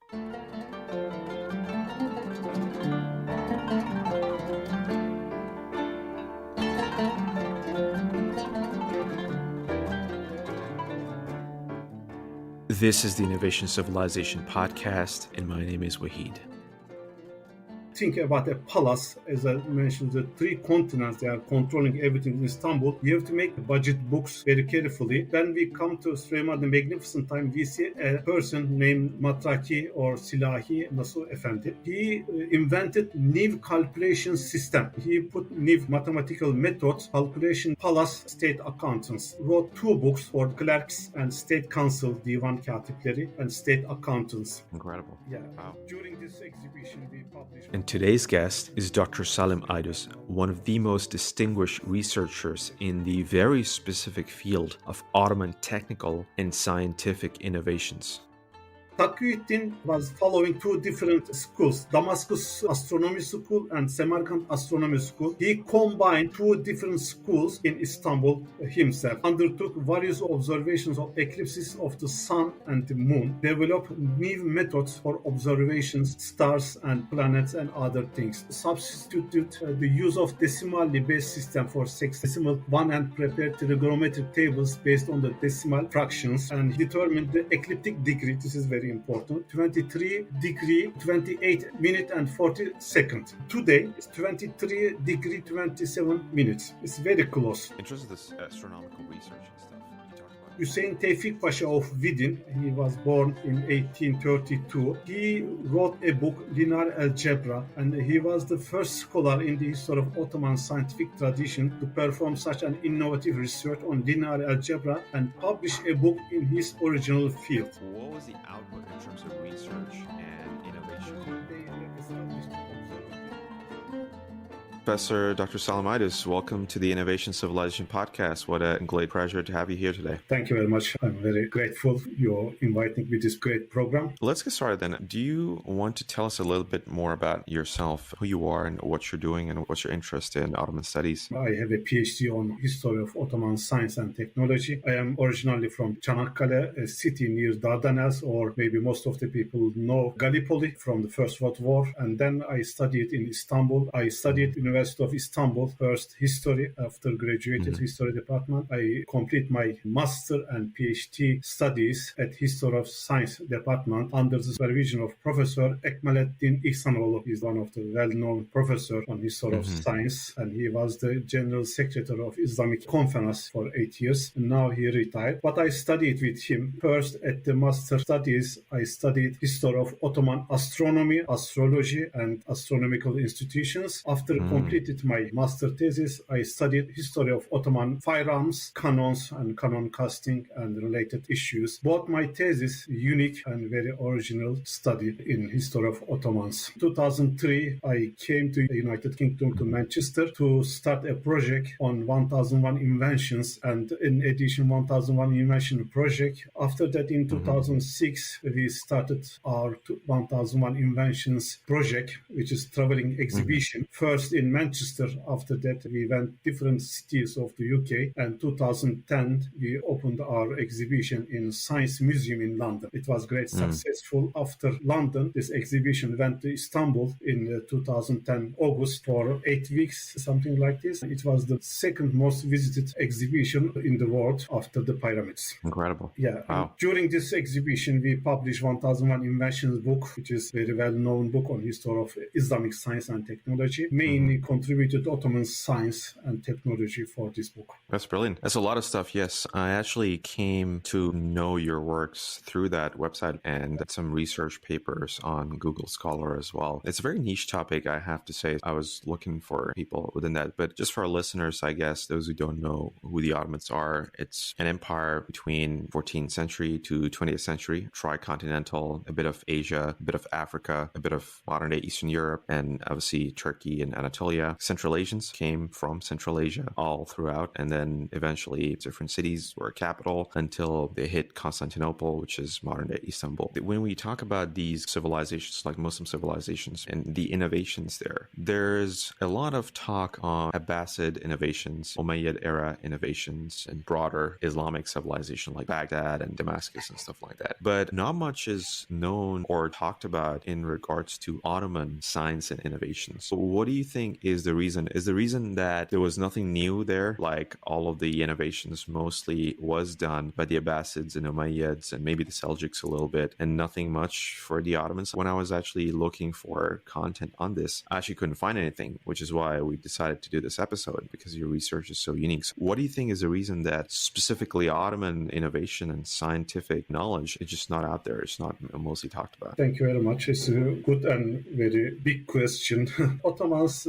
This is the Innovation Civilization podcast, and my name is Waheed. Think about a palace, as I mentioned, the three continents, they are controlling everything in Istanbul. You have to make budget books very carefully. When we come to Süleyman the Magnificent time, we see a person named Matraki or Silahi Nasuh Efendi. He invented new calculation system. He put new mathematical methods, calculation, palace, state accountants. Wrote two books for clerks and state council, divan katipleri, and state accountants. Incredible. Yeah. Wow. During this exhibition, we published... And today's guest is Dr. Salim Ayduz, one of the most distinguished researchers in the very specific field of Ottoman technical and scientific innovations. Taqiyuddin was following two different schools, Damascus Astronomy School and Samarkand Astronomy School. He combined two different schools in Istanbul himself, undertook various observations of eclipses of the sun and the moon, developed new methods for observations, stars and planets and other things, substituted the use of decimally based system for sexagesimal one and prepared trigonometric tables based on the decimal fractions and determined the ecliptic degree. This is very important. 23 degree 28 minute and 40 seconds. Today it's 23 degree 27 minutes. It's very close. In terms of this astronomical research and stuff you talked about. Hüseyin Tevfik Pasha of Vidin, he was born in 1832. He wrote a book, Linear Algebra, and he was the first scholar in the history of Ottoman scientific tradition to perform such an innovative research on linear algebra and publish a book in his original field. What was the output in terms of research and innovation? Professor Dr. Salim Ayduz, welcome to the Innovation Civilization podcast. What a great pleasure to have you here today. Thank you very much. I'm very grateful you're inviting me to this great program. Let's get started then. Do you want to tell us a little bit more about yourself, who you are and what you're doing and what's your interest in Ottoman studies? I have a PhD on history of Ottoman science and technology. I am originally from Çanakkale, a city near Dardanelles, or maybe most of the people know Gallipoli from the First World War. And then I studied in Istanbul. I studied University of Istanbul, first history. After graduated history department, I complete my master and PhD studies at History of Science department under the supervision of Professor Ekmeleddin İhsanoğlu. He is one of the well-known professor on history of science, and he was the general secretary of Islamic Conference for 8 years. And now he retired. But I studied with him. First, at the master studies, I studied history of Ottoman astronomy, astrology, and astronomical institutions. After completed my master thesis, I studied history of Ottoman firearms, cannons, and cannon casting and related issues. Both my thesis unique and very original study in history of Ottomans. 2003, I came to the United Kingdom to Manchester to start a project on 1001 inventions, and in addition 1001 invention project. After that, in 2006, we started our 1001 inventions project, which is traveling exhibition. First in Manchester. After that, we went different cities of the UK. And 2010, we opened our exhibition in Science Museum in London. It was great successful. After London, this exhibition went to Istanbul in 2010 August for 8 weeks, something like this. It was the second most visited exhibition in the world after the pyramids. Incredible. Yeah. Wow. During this exhibition, we published 1001 Inventions book, which is a very well-known book on history of Islamic science and technology. Mainly contributed Ottoman science and technology for this book. That's brilliant. That's a lot of stuff. Yes, I actually came to know your works through that website and some research papers on Google Scholar as well. It's a very niche topic, I have to say. I was looking for people within that, but just for our listeners, I guess, those who don't know who the Ottomans are, it's an empire between 14th century to 20th century, tri-continental, a bit of Asia, a bit of Africa, a bit of modern day Eastern Europe, and obviously Turkey and Anatolia. Anatolia. Central Asians came from Central Asia all throughout, and then eventually different cities were a capital until they hit Constantinople, which is modern-day Istanbul. When we talk about these civilizations, like Muslim civilizations, and the innovations there's a lot of talk on Abbasid innovations, Umayyad era innovations, and broader Islamic civilization like Baghdad and Damascus and stuff like that. But not much is known or talked about in regards to Ottoman science and innovations. So what do you think is the reason? Is the reason that there was nothing new there, like all of the innovations mostly was done by the Abbasids and Umayyads and maybe the Seljuks a little bit, and nothing much for the Ottomans? When I was actually looking for content on this, I actually couldn't find anything, which is why we decided to do this episode, because your research is so unique. So what do you think is the reason that specifically Ottoman innovation and scientific knowledge is just not out there? It's not mostly talked about. Thank you very much. It's a good and very big question. Ottomans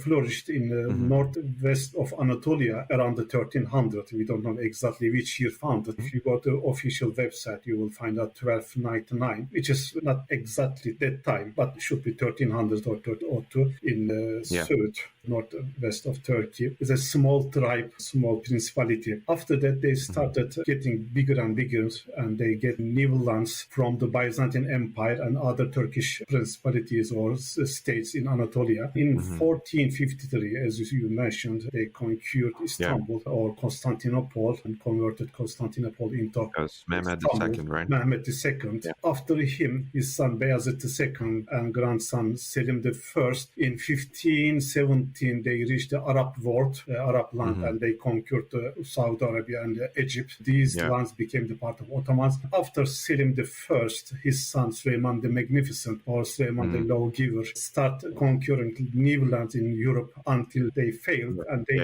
flourished in the northwest of Anatolia around the 1300. We don't know exactly which year founded. If you go to the official website, you will find out 1299, which is not exactly that time, but should be 1300 or 1302 in Suud, northwest of Turkey. It's a small tribe, small principality. After that, they started getting bigger and bigger, and they get new lands from the Byzantine Empire and other Turkish principalities or states in Anatolia. In 1453, as you mentioned, they conquered Istanbul or Constantinople and converted Constantinople into Mehmed II, right? Mehmed II. Yeah. After him, his son Bayezid II and grandson Salim I. In 1517, they reached the Arab world, Arab land, and they conquered Saudi Arabia and Egypt. These lands became the part of Ottomans. After Selim I, his son Süleyman the Magnificent or Süleyman the Lawgiver started conquering new lands in Europe until they failed, and they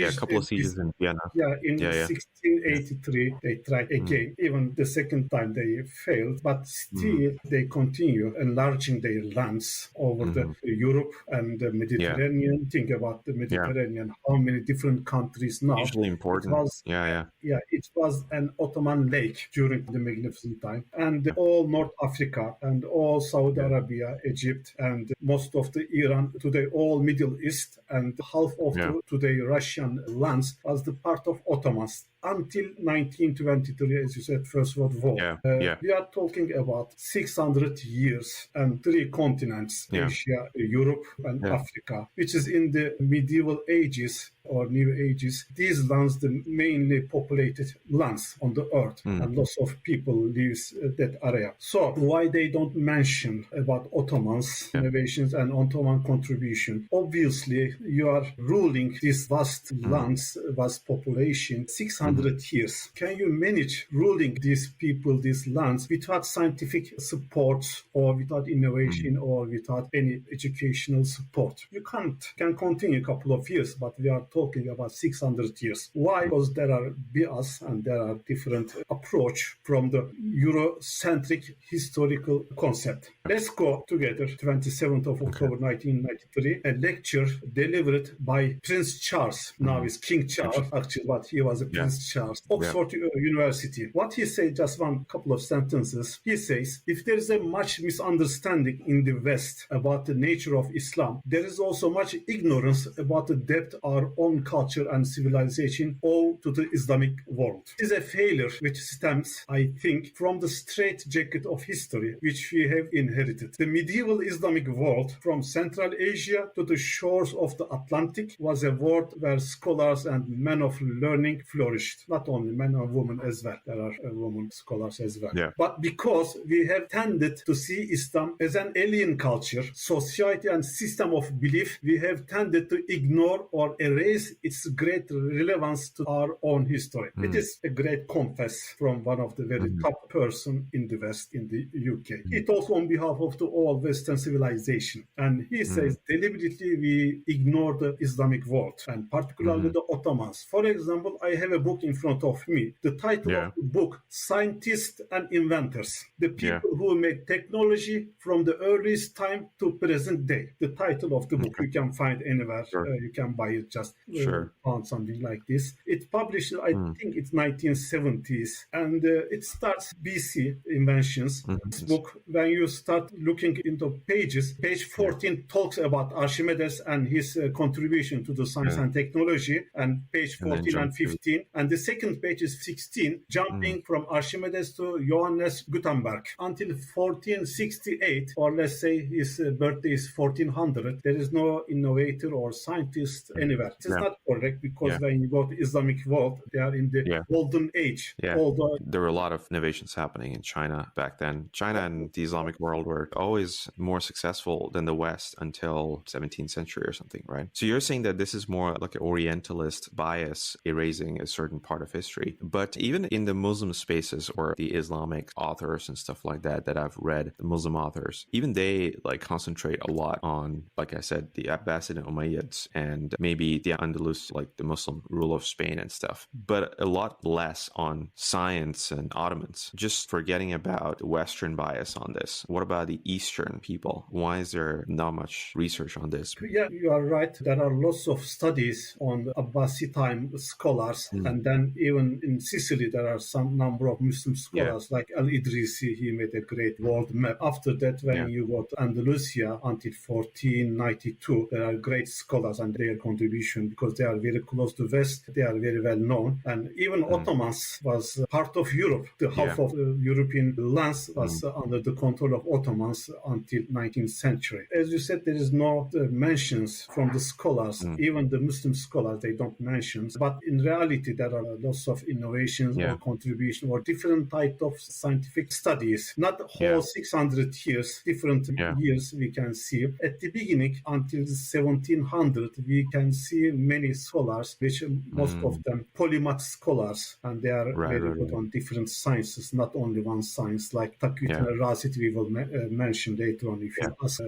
a couple of sieges in Vienna. In 1683 they tried again. Even the second time they failed, but still they continue enlarging their lands over the Europe and the Mediterranean. Think about the Mediterranean. How many different countries now? Usually important. It was an Ottoman lake during the Magnificent time, and all North Africa and all Saudi Arabia, Egypt, and most of the Iran, today all Middle East, and half of the today Russian lands was the part of Ottomans. Until 1923, as you said, First World War. We are talking about 600 years and 3 continents, Asia, Europe, and Africa, which is in the medieval ages or New Ages. These lands, the mainly populated lands on the earth, and lots of people lives that area. So why they don't mention about Ottomans innovations and Ottoman contribution? Obviously, you are ruling these vast lands, vast population, 600 years. Can you manage ruling these people, these lands, without scientific support or without innovation or without any educational support? You can continue a couple of years, but we are talking about 600 years. Why? Because there are bias and there are different approach from the Eurocentric historical concept. Let's go together. 27th of October 1993, a lecture delivered by Prince Charles. Now it's King Charles, actually, but he was a Prince Charles. Oxford University. What he said, just one couple of sentences. He says, if there is a much misunderstanding in the West about the nature of Islam, there is also much ignorance about the depth of our own culture and civilization owe to the Islamic world. It is a failure which stems, I think, from the straitjacket of history which we have inherited. The medieval Islamic world, from Central Asia to the shores of the Atlantic, was a world where scholars and men of learning flourished. Not only men and women as well. There are women scholars as well. But because we have tended to see Islam as an alien culture, society and system of belief, we have tended to ignore or erase its great relevance to our own history. It is a great confess from one of the very top person in the West, in the UK. He talks on behalf of the all Western civilization. And he says, deliberately we ignore the Islamic world, and particularly the Ottomans. For example, I have a book book in front of me. The title Yeah. of the book, Scientists and Inventors. The Yeah. people who make technology from the earliest time to present day. The title of the book you can find anywhere. Sure. You can buy it just Sure. on something like this. It's published, I think it's 1970s, and it starts BC inventions. This book, when you start looking into pages, page 14 talks about Archimedes and his contribution to the science and technology, and page 14 and 15. And the second page is 16, jumping from Archimedes to Johannes Gutenberg until 1468, or let's say his birthday is 1400. There is no innovator or scientist anywhere. It is not correct, because when you go to Islamic world, they are in the golden age. Yeah. Although there were a lot of innovations happening in China back then. China and the Islamic world were always more successful than the West until 17th century or something, right? So you're saying that this is more like an Orientalist bias erasing a certain part of history. But even in the Muslim spaces or the Islamic authors and stuff like that I've read, the Muslim authors, even they like concentrate a lot on, like I said, the Abbasid and Umayyads and maybe the Andalus, like the Muslim rule of Spain and stuff, but a lot less on science and Ottomans. Just forgetting about the Western bias on this. What about the Eastern people? Why is there not much research on this? yeah, you are right. There are lots of studies on Abbasi time scholars, and then even in Sicily there are some number of Muslim scholars like Al-Idrisi. He made a great world map. After that, when you go to Andalusia until 1492, there are great scholars, and their contribution, because they are very close to West, they are very well known. And even Ottomans was part of Europe. The half of European lands was under the control of Ottomans until 19th century. As you said, there is no mentions from the scholars, even the Muslim scholars, they don't mention. But in reality, there are lots of innovations or contribution or different type of scientific studies. Not whole 600 years, different years we can see. At the beginning, until 1700, we can see many scholars, which most of them polymath scholars, and they are very good on different sciences, not only one science, like Taqiyuddin al-Rasit we will mention later on if you ask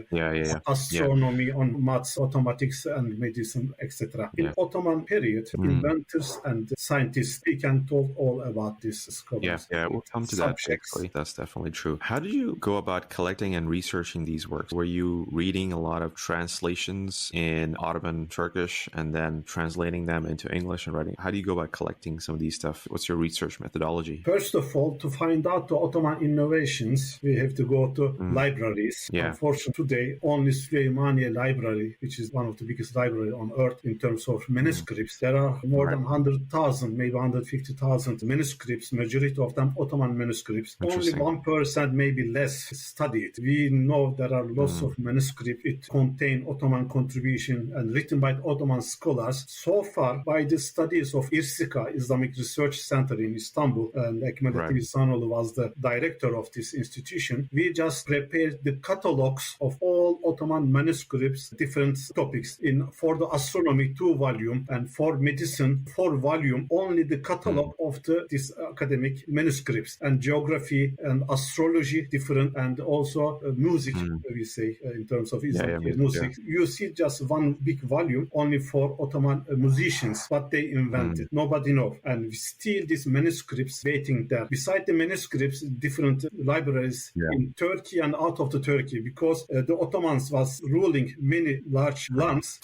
astronomy, on maths, mathematics and medicine, etc. In Ottoman period, inventors and scientists, we can talk all about this scholars. Yeah, we'll come to that actually. That's definitely true. How did you go about collecting and researching these works? Were you reading a lot of translations in Ottoman Turkish and then translating them into English and writing? How do you go about collecting some of these stuff? What's your research methodology? First of all, to find out the Ottoman innovations, we have to go to libraries. Unfortunately, today, only Süleymaniye Library, which is one of the biggest libraries on earth in terms of manuscripts. There are more than 100,000, maybe 150,000 manuscripts, majority of them Ottoman manuscripts. Only 1%, maybe less, studied. We know there are lots of manuscripts. It contain Ottoman contribution and written by Ottoman scholars. So far, by the studies of İrsika, Islamic Research Center in Istanbul, and Ekmed Ativisanoğlu was the director of this institution, we just prepared the catalogs of all Ottoman manuscripts, different topics. For the astronomy, 2 volume, and for medicine, 4 volume, only the catalog of this academic manuscripts, and geography and astrology different, and also music, we say, in terms of Islamic music. You see just one big volume only for Ottoman musicians, what they invented. Nobody knows. And still these manuscripts waiting there. Beside the manuscripts, different libraries in Turkey and out of the Turkey, because the Ottomans was ruling many large lands.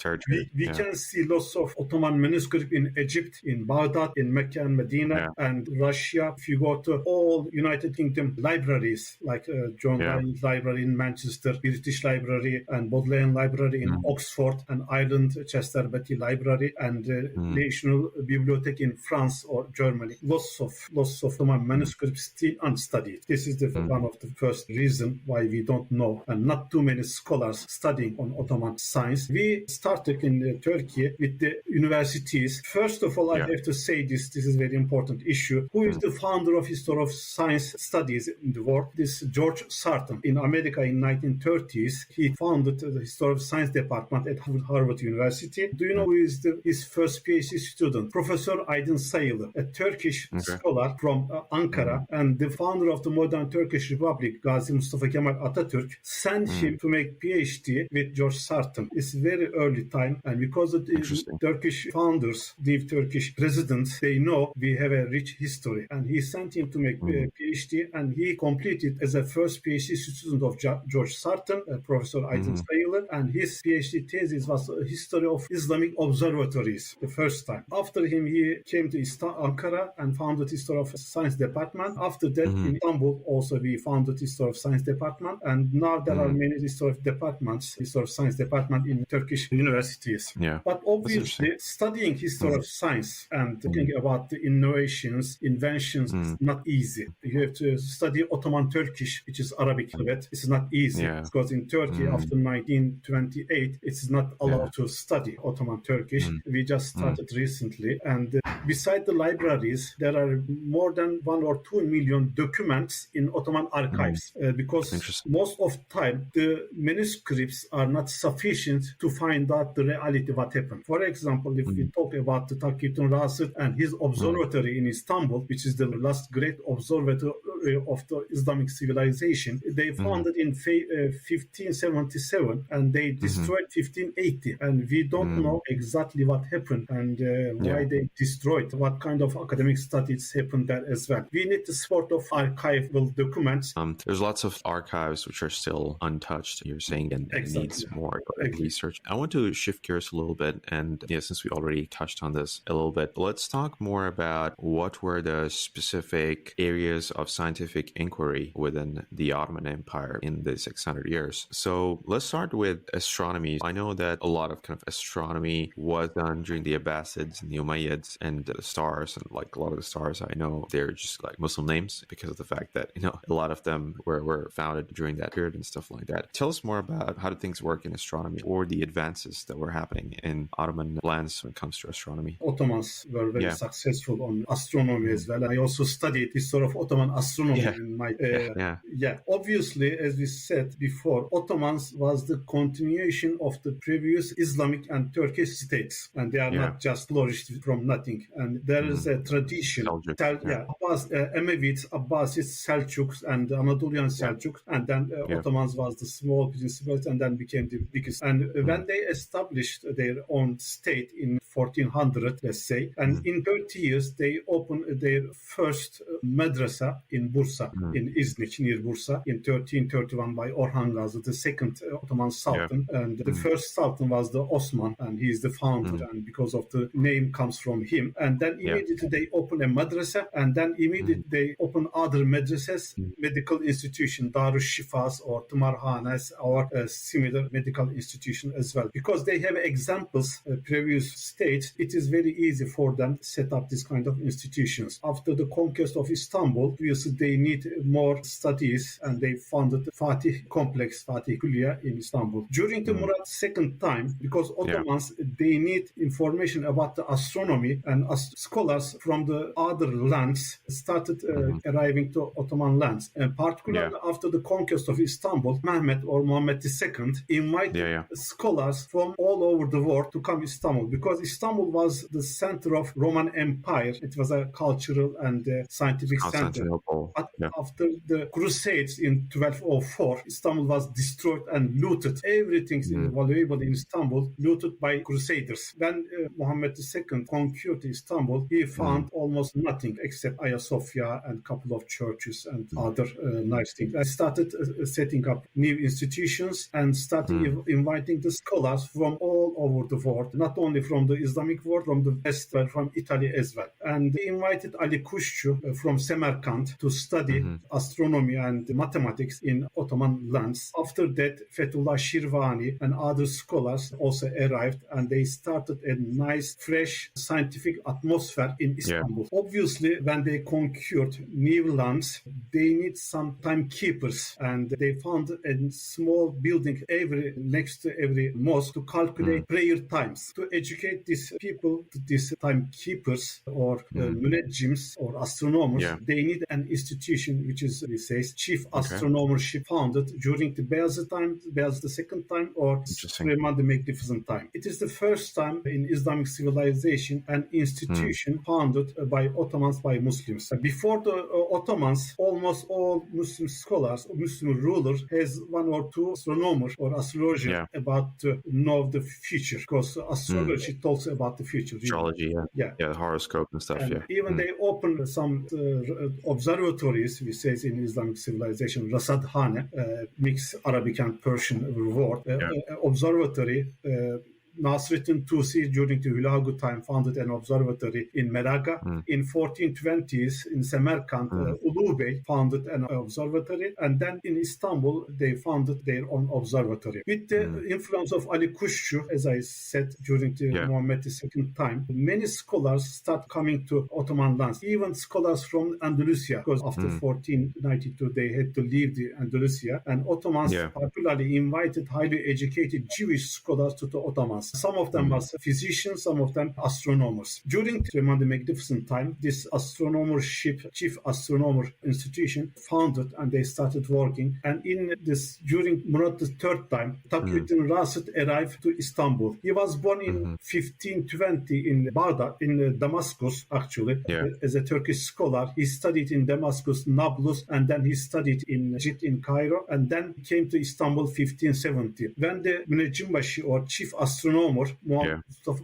We can see lots of Ottoman manuscripts in Egypt, in Baghdad, in Mecca and Medina, and Russia. If you go to all United Kingdom libraries, like John Lyons Library in Manchester, British Library, and Bodleian Library in Oxford, and Ireland, Chester Beatty Library, and National Bibliothèque in France or Germany. Lots of Ottoman manuscripts still unstudied. This is one of the first reason why we don't know, and not too many scholars studying on Ottoman science. We started in Turkey with the universities. First of all, I have to say this is a very important issue. Who is the founder of history of science studies in the world? This George Sarton. In America in 1930s, he founded the history of science department at Harvard University. Do you know who is his first PhD student? Professor Aydın Sayılı, a Turkish scholar from Ankara, and the founder of the modern Turkish Republic, Gazi Mustafa Kemal Atatürk, sent him to make PhD with George Sarton. It's very early time, and because of the Turkish founders, the Turkish president citizens, they know we have a rich history. And he sent him to make a PhD, and he completed as a first PhD student of George Sarton, Professor Ayduz, and his PhD thesis was a history of Islamic observatories, the first time. After him, he came to Ankara and founded History of Science Department. After that, in Istanbul, also we founded History of Science Department, and now there are many History of departments, History of Science Department in Turkish universities. Yeah. But obviously, studying history of science and thinking about the innovations, inventions is not easy. You have to study Ottoman Turkish, which is Arabic alphabet. It's not easy because in Turkey, after 1928, it's not allowed to study Ottoman Turkish. We just started recently. And beside the libraries, there are more than 1 or 2 million documents in Ottoman archives because most of the time, the manuscripts are not sufficient to find out the reality what happened. For example, if we talk about the Takiyuddin Rasid and his observatory in Istanbul, which is the last great observatory of the Islamic civilization, they founded in 1577 and they destroyed 1580. And we don't know exactly what happened and why they destroyed, what kind of academic studies happened there as well. We need the support of archival documents. There's lots of archives which are still untouched, you're saying, and needs more research. I want to shift gears a little bit, and since we already touched on this a little bit, let's talk more about what were the specific areas of scientific inquiry within the Ottoman Empire in the 600 years. So let's start with astronomy. I know that a lot of kind of astronomy was done during the Abbasids and the Umayyads, and the stars, and like a lot of the stars I know, they're just like Muslim names because of the fact that, a lot of them were founded during that period and stuff like that. Tell us more about how do things work in astronomy, or the advances that were happening in Ottoman lands when it comes to astronomy. Ottomans were very successful on astronomy as well. I also studied this sort of Ottoman astronomy in my obviously, as we said before, Ottomans was the continuation of the previous Islamic and Turkish states, and they are not just flourished from nothing. And there is a tradition, Emevids, Abbasids, Seljuks, and Anatolian Seljuks, and then Ottomans was the small principality and then became the biggest. And when they established their own state in 1400, let's say, and in 30 years they opened their first madrasa in Bursa, in Iznik, near Bursa, in 1331 by Orhan Gazi, the second Ottoman Sultan. And the first Sultan was the Osman, and he is the founder, and because of the name comes from him. And then immediately they open a madrasa, and then immediately they open other madrasas, medical institution, Darus Shifas or Tumarhanes or similar medical institution as well. Because they have examples, previous states, it is very easy for them to set up this kind of institutions. After the conquest of Istanbul, obviously they need more studies, and they founded the Fatih complex, Fatih Kulliye in Istanbul. During the Murad second time, because Ottomans, they need information about the astronomy, and scholars from the other lands started arriving to Ottoman lands. And particularly after the conquest of Istanbul, Mehmet or Muhammad II invited scholars from all over the world to come to Istanbul, because Istanbul was the center of Roman Empire. It was a cultural and scientific center. But after the Crusades in 1204, Istanbul was destroyed and looted. Everything valuable in Istanbul looted by Crusaders. When Muhammad II conquered Istanbul, he found almost nothing except Ayasofya and a couple of churches and other nice things. I started setting up new institutions and started inviting the scholars from all over the world, not only from the Islamic world, from the West, but from Italy as well. And they invited Ali Kushchu from Samarkand to study astronomy and mathematics in Ottoman lands. After that, Fethullah Shirvani and other scholars also arrived, and they started a nice, fresh scientific atmosphere in Istanbul. Obviously, when they conquered new lands, they need some timekeepers, and they found a small building next to every mosque to calculate prayer times. To educate these people, these timekeepers or munajjims or astronomers, they need an institution which is, we say, chief astronomership founded during the Beyazıt time, Beyazıt the second time, or Süleyman the Magnificent time. It is the first time in Islamic civilization an institution founded by Ottomans, by Muslims. Before the Ottomans, almost all Muslim scholars, Muslim rulers, has one or two astronomers or astrologers about to know the future, because astrology told also about the future. Really. Astrology, Yeah. Yeah, the horoscope and stuff, And even they opened some observatories, we say in Islamic civilization, Rasadhane, mixed Arabic and Persian word, observatory. Nasruddin Tusi, during the Hulagu time, founded an observatory in Meraga. In 1420s, in Samarkand, Ulu Bey founded an observatory. And then in Istanbul, they founded their own observatory. With the influence of Ali Kushchu, as I said, during the Muhammad II time, many scholars start coming to Ottoman lands, even scholars from Andalusia, because after 1492, they had to leave the Andalusia. And Ottomans particularly invited highly educated Jewish scholars to the Ottomans. Some of them was physicians, some of them astronomers. During Suleiman the Magnificent time, this astronomership, chief astronomer institution, founded and they started working. And in this, during Murad III time, Taqiyuddin Rasid arrived to Istanbul. He was born in 1520 in Baghdad, in Damascus, actually, as a Turkish scholar. He studied in Damascus, Nablus, and then he studied in Egypt, in Cairo, and then came to Istanbul 1570. When the Münecimbaşı, or chief astronomer,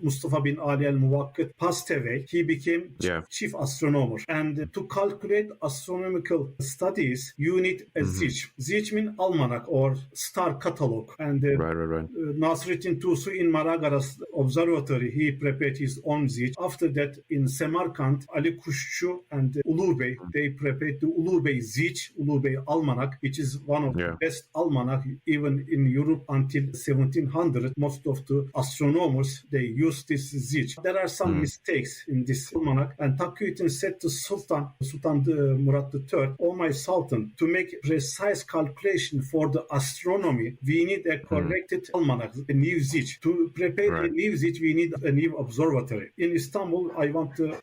Mustafa bin Ali al-Muvakkit, passed away, he became chief astronomer. And to calculate astronomical studies, you need a zich. Zich means almanac or star catalog. And Nasruddin Tusi in Maragara's observatory, he prepared his own zich. After that, in Samarkand, Ali Kushchu and Ulu Bey, they prepared the Ulu Bey zich, Ulu Bey almanac, which is one of the best almanac even in Europe until 1700. Most of the astronomers, they use this zich. There are some mistakes in this almanac, and Taqiyuddin said to Sultan Murad III, "Oh my Sultan, to make precise calculation for the astronomy, we need a corrected almanac, a new zich. To prepare a new zich, we need a new observatory. In Istanbul, I want to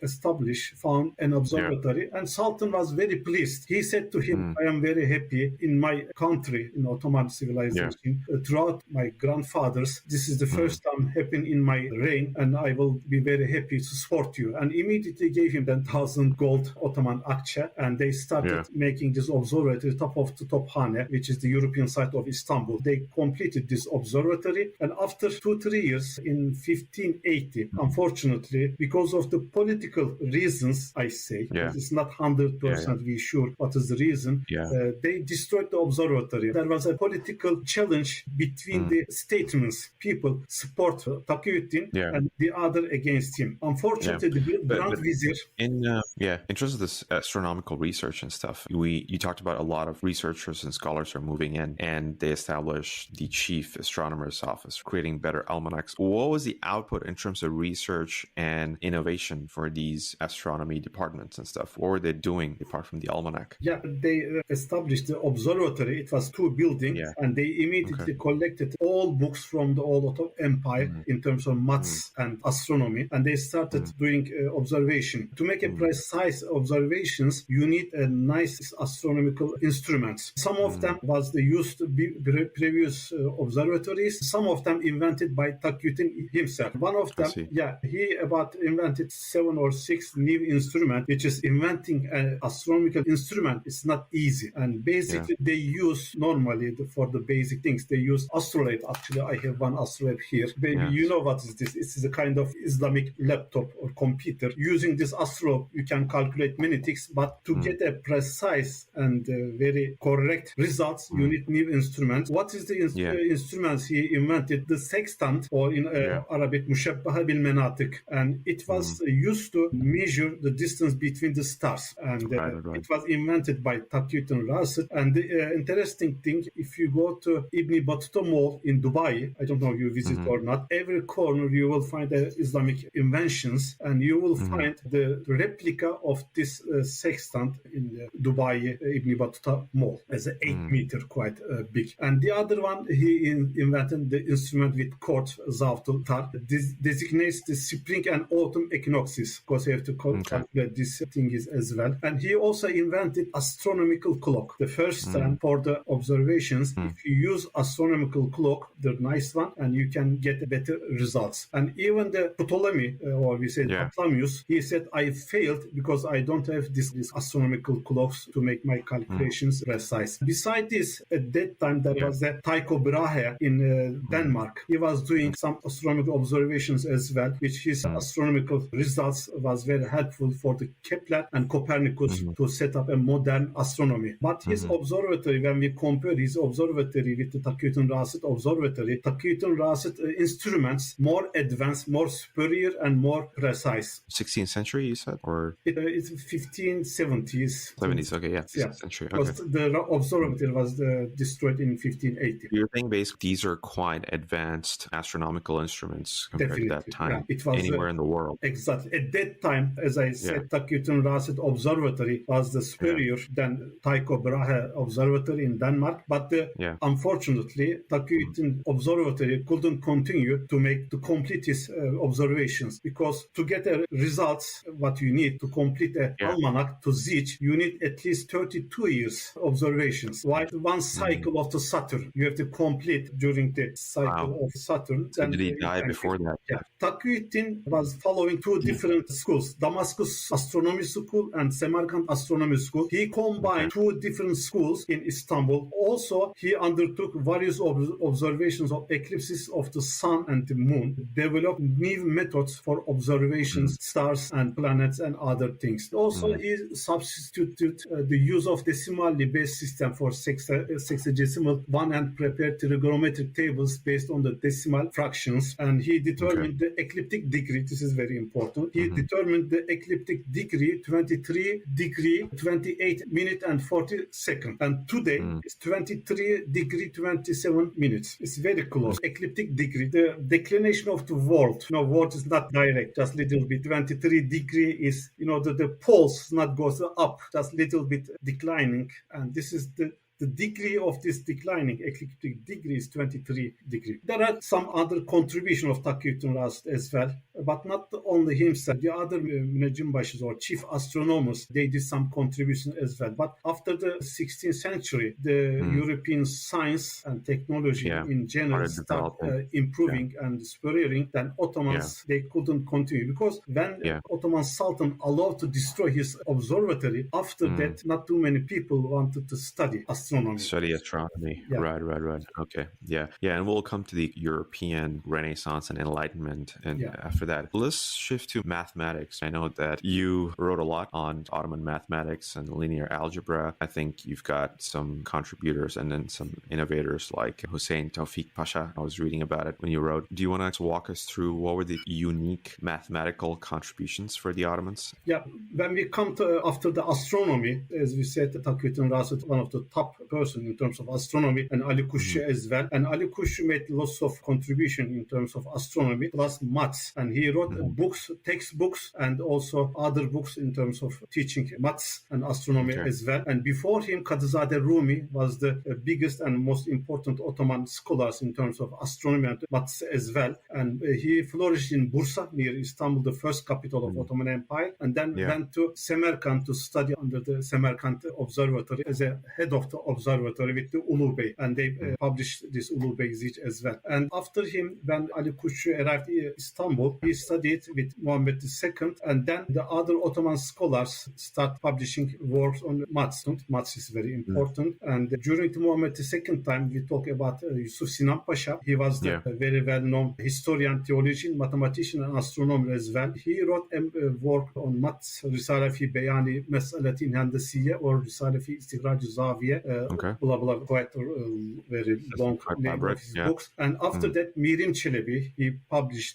found an observatory," and Sultan was very pleased. He said to him, "I am very happy in my country, in Ottoman civilization, throughout my grandfathers. This is the first time happened in my reign, and I will be very happy to support you." And immediately gave him 10,000 gold Ottoman akçe, and they started making this observatory top of the Tophane, which is the European side of Istanbul. They completed this observatory, and after 2-3 years, in 1580, unfortunately, because of the political reasons, I say, it's not 100% we sure what is the reason, they destroyed the observatory. There was a political challenge between the statements, people support Taqiyuddin and the other against him. Unfortunately, the Grand Vizier... In terms of this astronomical research and stuff, you talked about a lot of researchers and scholars are moving in, and they established the chief astronomer's office, creating better almanacs. What was the output in terms of research and innovation for these astronomy departments and stuff? What were they doing apart from the almanac? They established the observatory. It was 2 buildings, and they immediately collected all books from the old Ottoman Empire in terms of maths and astronomy, and they started doing observation. To make a precise observations, you need a nice astronomical instruments. Some of them was the used previous observatories. Some of them invented by Taqiyuddin himself. One of them, he invented 7 or 6 new instruments, which is inventing an astronomical instrument. It's not easy, and basically they use normally for the basic things. They use astrolabe. Actually, I have one astrolabe here. Maybe you know what is this. This is a kind of Islamic laptop or computer. Using this astrolabe, you can calculate many things, but to get a precise and very correct results, you need new instruments. What is the instruments he invented? The sextant, or in Arabic, mushabbaha bil manatik, and it was used to measure the distance between the stars, and it was invented by Taqiyuddin Rasid. And the interesting thing, if you go to Ibn Battuta Mall in Dubai, I don't know if you visit or not, every corner you will find the Islamic inventions, and you will find the replica of this sextant in the Dubai Ibn Battuta Mall as an 8 meter, quite big. And the other one, he invented the instrument with cord, zawtul tar. This designates the spring and autumn equinoxes, because you have to calculate this thing as well. And he also invented astronomical clock. The first time for the observations, if you use astronomical clock, the nice one, and you can get get better results. And even the Ptolemy, or we say Ptolemyus, he said, I failed because I don't have this astronomical clocks to make my calculations precise. Besides this, at that time, there was the Tycho Brahe in Denmark. He was doing some astronomical observations as well, which his astronomical results was very helpful for the Kepler and Copernicus to set up a modern astronomy. But his observatory, when we compare his observatory with the Takuytun-Rasit observatory, Takuytun-Rasit instruments more advanced, more superior, and more precise. 16th century, you said? Or it's 1570s. 70s, okay, 16th century. Okay. The observatory was destroyed in 1580. You're saying basically these are quite advanced astronomical instruments compared to that time, it was, anywhere in the world. Exactly. At that time, as I said, Takuytun-Rasit observatory was the superior than Tycho Brahe observatory in Denmark. But unfortunately, Takuytun observatory couldn't continue to complete his observations, because to get a results, what you need to complete a almanac to Zich, you need at least 32 years observations. While one cycle of the Saturn, you have to complete during the cycle of Saturn. So did he die before that? Takuytun was following two different schools, Damascus Astronomy School and Samarkand Astronomy School. He combined two different schools in Istanbul. Also, he undertook various observations of eclipses of the sun and the moon, developed new methods for observations, stars and planets and other things. Also, he substituted the use of decimally based system for sexagesimal one and prepared trigonometric tables based on the decimal fractions. And he determined the ecliptic degree. This is very important. He determined the ecliptic degree 23 degree 28 minute and 40 second. And today it's 23 degree 27 minutes. It's very close. Ecliptic degree, the declination of the world. World is not direct, just little bit. 23 degree is, the poles not goes up, just little bit declining. And this is the degree of this declining ecliptic degree is 23 degree. There are some other contribution of Takuytun-Rasit as well, but not only himself. The other Müneccimbaşıs or chief astronomers, they did some contribution as well. But after the 16th century, the European science and technology in general started improving and superioring. Then Ottomans, they couldn't continue, because when Ottoman Sultan allowed to destroy his observatory, after that, not too many people wanted to study astronomy. Study astronomy. Right. Okay. Yeah. And we'll come to the European Renaissance and Enlightenment. And after that, let's shift to mathematics. I know that you wrote a lot on Ottoman mathematics and linear algebra. I think you've got some contributors and then some innovators like Hüseyin Tevfik Pasha. I was reading about it when you wrote. Do you want to walk us through what were the unique mathematical contributions for the Ottomans? Yeah. When we come to after the astronomy, as we said, Takuytun-Rasit, one of the top person in terms of astronomy, and Ali Kushi as well. And Ali Kushi made lots of contribution in terms of astronomy plus maths. And he wrote books, textbooks, and also other books in terms of teaching maths and astronomy as well. And before him, Kadızade Rumi was the biggest and most important Ottoman scholars in terms of astronomy and maths as well. And he flourished in Bursa, near Istanbul, the first capital of Ottoman Empire, and then went to Samarkand to study under the Samarkand Observatory as a head of the observatory with the Ulu Bey, and they published this Ulu Bey Zich as well. And after him, when Ali Kushi arrived in Istanbul, he studied with Muhammad II, and then the other Ottoman scholars start publishing works on maths. Maths is very important. And during the Muhammad II time, we talk about Yusuf Sinan Pasha. He was the very well-known historian, theologian, mathematician, and astronomer as well. He wrote a work on maths, Risale fi Beyani Mes'aletin Hendesiye, or Risale fi İstigrac-ı Zaviye, blah blah, quite very long name of his books. And after that, Mirim Çelebi, he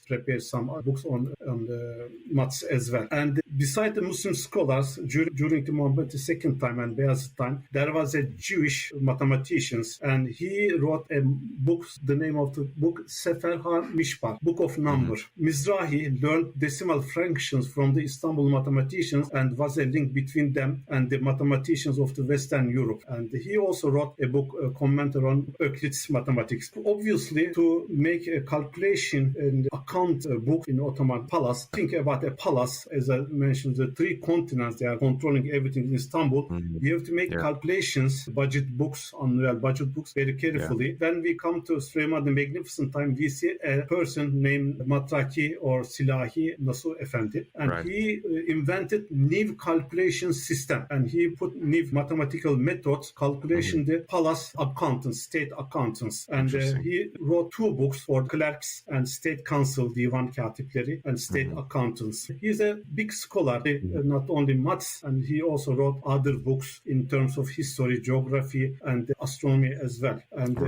prepared some books on the maths as well. And beside the Muslim scholars, during the Muhammad II time and Beyazıt time, there was a Jewish mathematicians, and he wrote a book. The name of the book, Sefer HaMishpar, Book of Number. Mizrahi learned decimal fractions from the Istanbul mathematicians and was a link between them and the mathematicians of the Western Europe. And he also wrote a book, a commentary on Euclid's mathematics. Obviously, to make a calculation and account book in Ottoman palace, think about a palace as a mentioned the three continents, they are controlling everything in Istanbul. You have to make calculations, budget books, annual budget books very carefully. When we come to Süleyman the Magnificent time, we see a person named Matraki or Silahi Nasuh Efendi, and he invented new calculation system, and he put new mathematical methods, calculation the palace accountants, state accountants, and he wrote two books for clerks and state council, Divan Katipleri, and state accountants. He's a big scholar, not only maths, and he also wrote other books in terms of history, geography, and astronomy as well. And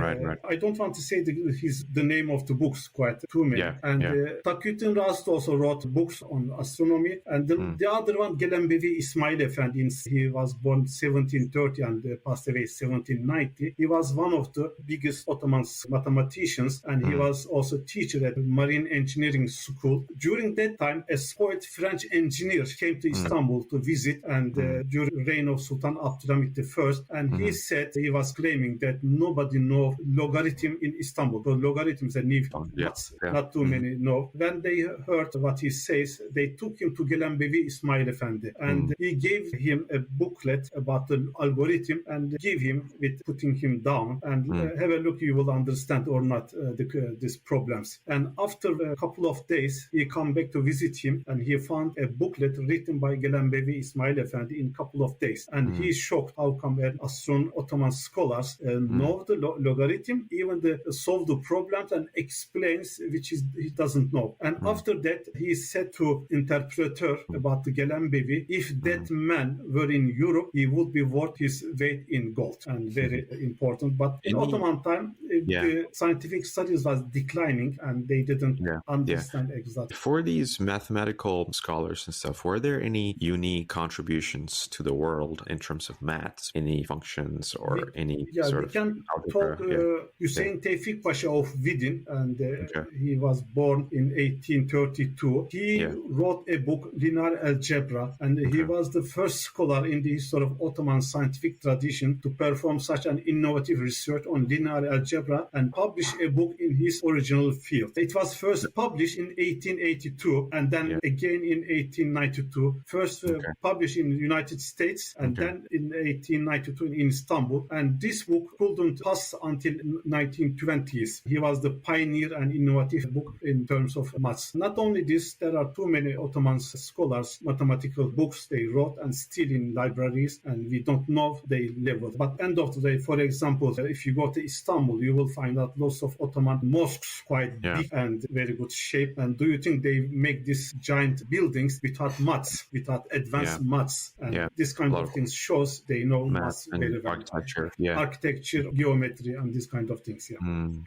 I don't want to say the name of the books, quite too many. Taqiyuddin Rast also wrote books on astronomy, and the other one, Gelenbevi Ismail Efendi, he was born 1730 and passed away 1790. He was one of the biggest Ottoman mathematicians, and he was also teacher at Marine Engineering School. During that time, a spoiled French engineer came to Istanbul to visit, and during reign of Sultan Abdülhamid I, and he said, he was claiming that nobody knows logarithm in Istanbul. So logarithm is a new not too many know. When they heard what he says, they took him to Gelenbevi Ismail Efendi, and he gave him a booklet about the algorithm and give him with putting him down and have a look, you will understand or not these problems. And after a couple of days, he come back to visit him, and he found a booklet written by Gelenbevi Ismail Efendi in a couple of days. And he's shocked how come an Ottoman scholars know the logarithm, even solve the problems and explains which he doesn't know. And after that, he said to interpreter about the Gelenbevi, if that man were in Europe, he would be worth his weight in gold. And very important. But in Ottoman time, the scientific studies was declining, and they didn't understand exactly. For these mathematical scholars and stuff, were there any unique contributions to the world in terms of maths, any functions or any sort of algebra? Hussein Tevfik Pasha of Vidin, and he was born in 1832. He wrote a book, Linear Algebra, and he was the first scholar in the history of Ottoman scientific tradition to perform such an innovative research on linear algebra and publish a book in his original field. It was first published in 1882 and then again in 1892. First published in the United States and then in 1892 in Istanbul. And this book couldn't pass until 1920s. He was the pioneer and innovative book in terms of maths. Not only this, there are too many Ottoman scholars, mathematical books they wrote and still in libraries, and we don't know their level. But end of the day, for example, if you go to Istanbul, you will find out lots of Ottoman mosques, quite big and very good shape. And do you think they make these giant buildings without maths, without advanced maths? And this kind of things shows they know maths very well. Architecture, geometry, and this kind of things.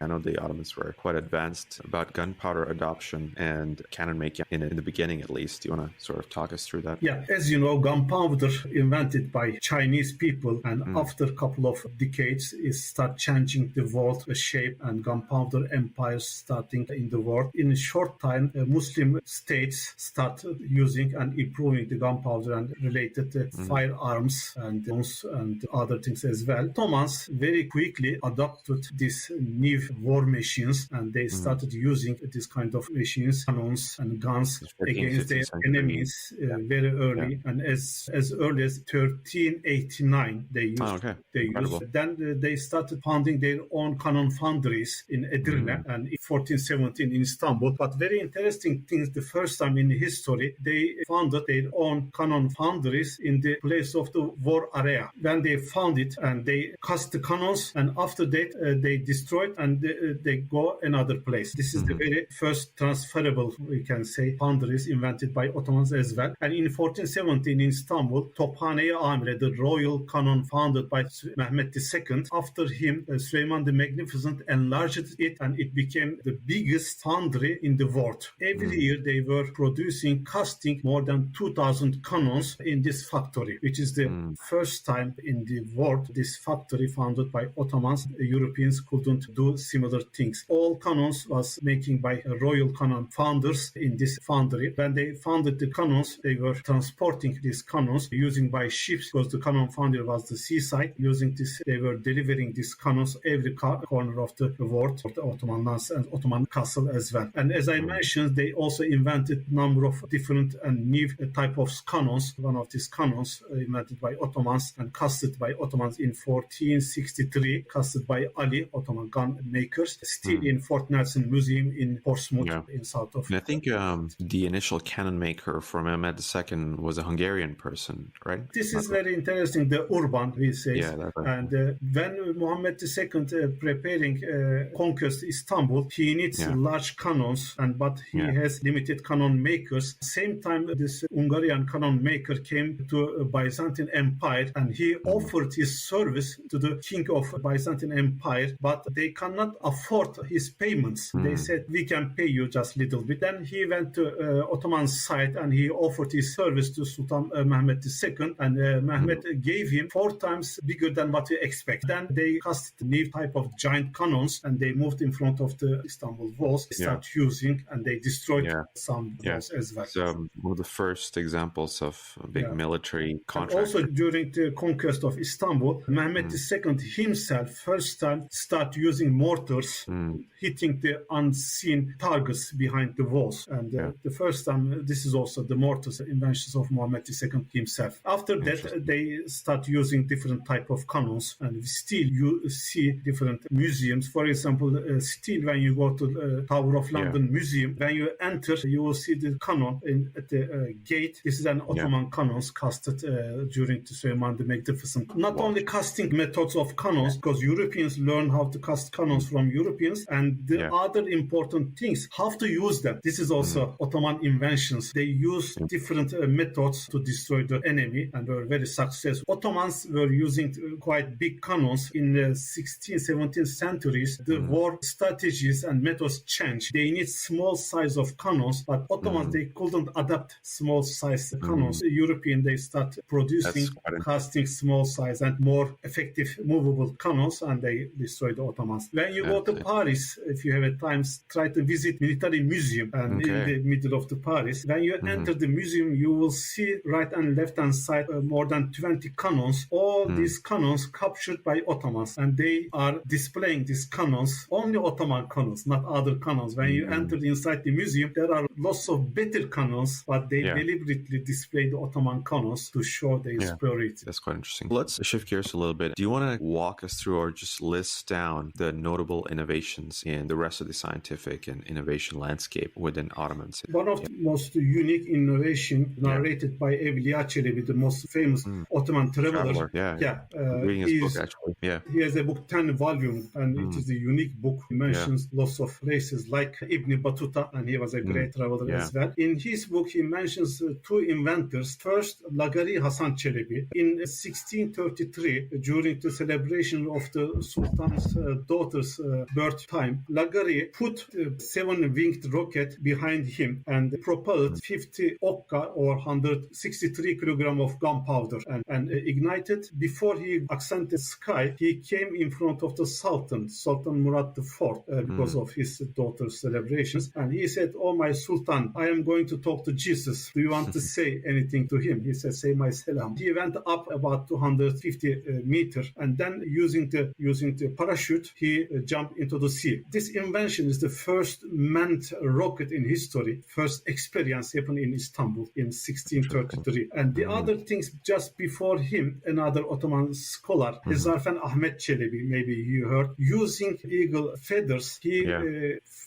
I know the Ottomans were quite advanced about gunpowder adoption and cannon making in the beginning, at least. Do you want to sort of talk us through that? Yeah, as you know, gunpowder invented by Chinese people, and after a couple of decades, it start changing the world shape, and gunpowder empires starting in the world. In a short time, Muslim states start using and improving the gunpowder and related firearms and guns and other things as well. Ottomans very quickly adopted these new war machines, and they started using this kind of machines, cannons and guns against their enemies very early, and as early as 1389 they used. Then they started founding their own cannon foundries in Edirne and in 1417 in Istanbul. But very interesting things, the first time in history they founded their own cannon foundries in the place of the war area. When they found it, and they cast the cannons, and after that they destroyed and they go another place. This is the very first transferable, we can say, foundries invented by Ottomans as well. And in 1417 in Istanbul, Tophane-i Amire, the royal cannon founded by Mehmet II, after him, Süleyman the Magnificent enlarged it, and it became the biggest foundry in the world. Every year they were producing, casting more than 2,000 cannons in this factory, which is the first time in the world this factory founded by Ottomans. Europeans couldn't do similar things. All cannons was making by royal cannon founders in this foundry. When they founded the cannons, they were transporting these cannons using by ships, because the cannon foundry was the seaside. Using this, they were delivering these cannons every corner of the world, of the Ottoman lands and Ottoman castle as well. And as I mentioned, they also invented a number of different and new type of cannons. One of these cannons invented by Ottomans and casted by Ottomans in 1463, casted by Ali, Ottoman gun makers, still in Fort Nelson Museum in Portsmouth in south of. And I think the initial cannon maker for Mehmed II was a Hungarian person, right? This is very interesting. The Urban, we say. Yeah, and when Muhammad II preparing conquest Istanbul, he needs large cannons, but he has limited cannon makers. Same time, this Hungarian cannon maker came to Byzantine Empire, and he offered his service to the king of Byzantine Empire, but they cannot afford his payments. They said, we can pay you just a little bit. Then he went to Ottoman side and he offered his service to Sultan Mehmed II, and Mehmed gave him 4 times bigger than what we expect. Then they cast a new type of giant cannons, and they moved in front of the Istanbul walls, start using, and they destroyed some walls as well. So one of the first examples of a big military contract. Also during the conquest of Istanbul, Mehmed II himself first time start using mortars, hitting the unseen targets behind the walls. And the first time, this is also the mortars inventions of Muhammad II himself. After that, they start using different type of cannons, and still you see different museums. For example, still when you go to Tower of London Museum, when you enter, you will see the cannon at the gate. This is an Ottoman cannons casted during the Süleyman the Magnificent. Not only casting methods of cannons, because Europeans learn how to cast cannons from Europeans, and the other important things, how to use them. This is also Ottoman inventions. They use different methods to destroy the enemy, and were very successful. Ottomans were using quite big cannons in the 16th, 17th centuries. The war strategies and methods changed. They need small size of cannons, but Ottomans, they couldn't adapt small size cannons. European, they start producing, casting small size and more effective movable cannons, and they destroyed the Ottomans. When you go to Paris, if you have a time, try to visit military museum and in the middle of the Paris. When you enter the museum, you will see right and left hand side more than 20 cannons. All these cannons captured by Ottomans, and they are displaying these cannons, only Ottoman cannons, not other cannons. When you enter inside the museum, there are lots of better cannons, but they deliberately display the Ottoman cannons to show their superiority. That's quite interesting. Let's shift gears a little bit. Do you want to walk us through or just list down the notable innovations in the rest of the scientific and innovation landscape within Ottomans? One of the most unique innovation narrated by Evliya Çelebi, the most famous Ottoman traveler. Reading his book, actually. He has a book, 10 volumes, and it is a unique book. He mentions lots of races like Ibn Battuta, and he was a great traveler as well. In his book, he mentions 2 inventors. First, Lagari Hasan Çelebi. In 1633, during the celebration of the Sultan's daughter's birth time, Lagari put a 7-winged rocket behind him and propelled 50 okka or 163 kilogram of gunpowder and ignited. Before he ascended the sky, he came in front of the Sultan Murad IV, because of his daughter's celebrations, and he said, "Oh, my Sultan, I am going to talk to Jesus. Do you want to say anything to him?" He said, "Say my salam." He went up about 250 meters, and then using the parachute, he jumped into the sea. This invention is the first manned rocket in history. First experience happened in Istanbul in 1633. And the other things just before him, another Ottoman scholar, Hezarfen Ahmet Çelebi, maybe you heard, using eagle feathers, he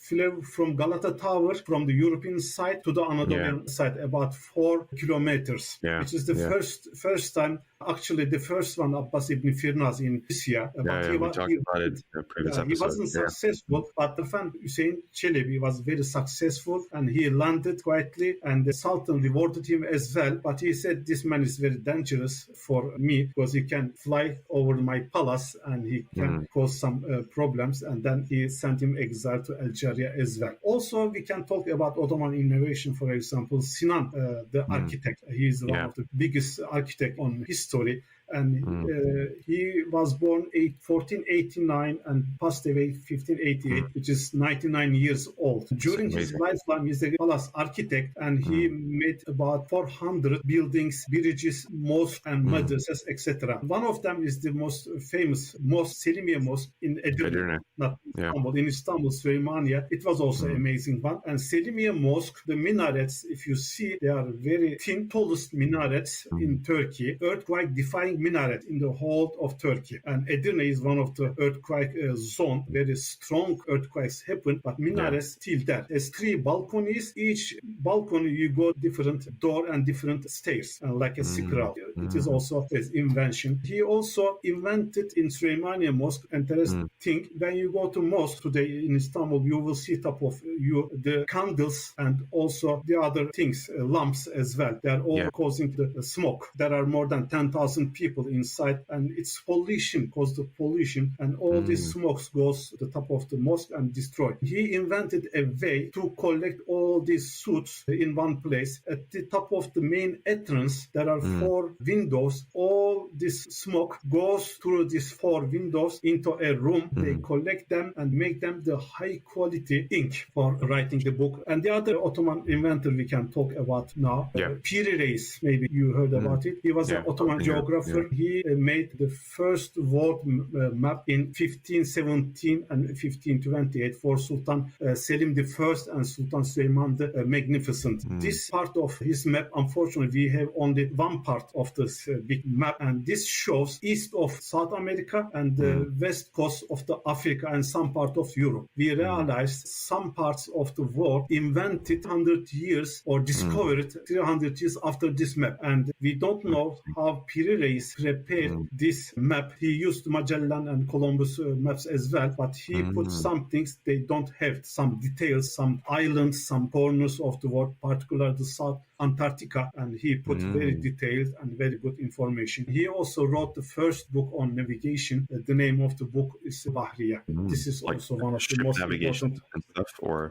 flew from Galata Tower from the European side to the Anatolian side, about 4 kilometers, which is the first time. Actually, the first one, Abbas ibn Firnaz in Syria. We talked about it in the previous episode. He wasn't successful, but the fan Hüseyin Çelebi was very successful, and he landed quietly, and the Sultan rewarded him as well. But he said, "This man is very dangerous for me because he can fly over my palace and he can cause some problems." And then he sent him exile to Algeria as well. Also, we can talk about Ottoman innovation. For example, Sinan, the architect. He is one of the biggest architects on history. and he was born 1489 and passed away 1588, which is 99 years old. During his lifetime, he's a palace architect, and he made about 400 buildings, bridges, mosques, and madrasas, etc. One of them is the most famous mosque, Selimiye Mosque in Edirne, not Istanbul, in Istanbul, Süleymaniye. It was also amazing one. And Selimiye Mosque, the minarets, if you see, they are very thin, tallest minarets in Turkey, earthquake-defying minaret in the whole of Turkey. And Edirne is one of the earthquake zone, very strong earthquakes happen, but minarets still there. There's 3 balconies. Each balcony you go different door and different stairs, like a scroll. It is also his invention. He also invented in Süleymaniye Mosque, interesting thing, when you go to mosque today in Istanbul, you will see top of you the candles and also the other things, lamps as well. They are all causing the smoke. There are more than 10,000 people inside, and it's pollution, caused the pollution, and all these smokes goes to the top of the mosque and destroy. He invented a way to collect all these suits in one place. At the top of the main entrance, there are 4 windows. All this smoke goes through these 4 windows into a room. They collect them and make them the high quality ink for writing the book. And the other Ottoman inventor we can talk about now, Piri Reis, maybe you heard about it. He was an Ottoman geographer. He made the first world map in 1517 and 1528 for Sultan Selim I and Sultan Süleyman the Magnificent. This part of his map, unfortunately, we have only one part of this big map, and this shows east of South America and the west coast of the Africa and some part of Europe. We realized some parts of the world invented 100 years or discovered 300 years after this map, and we don't know how Piri Reis prepared this map. He used Magellan and Columbus maps as well, but he put some things they don't have, some details, some islands, some corners of the world, particularly the South Antarctica, and he put very detailed and very good information. He also wrote the first book on navigation. The name of the book is Bahriya. This is also one of the most important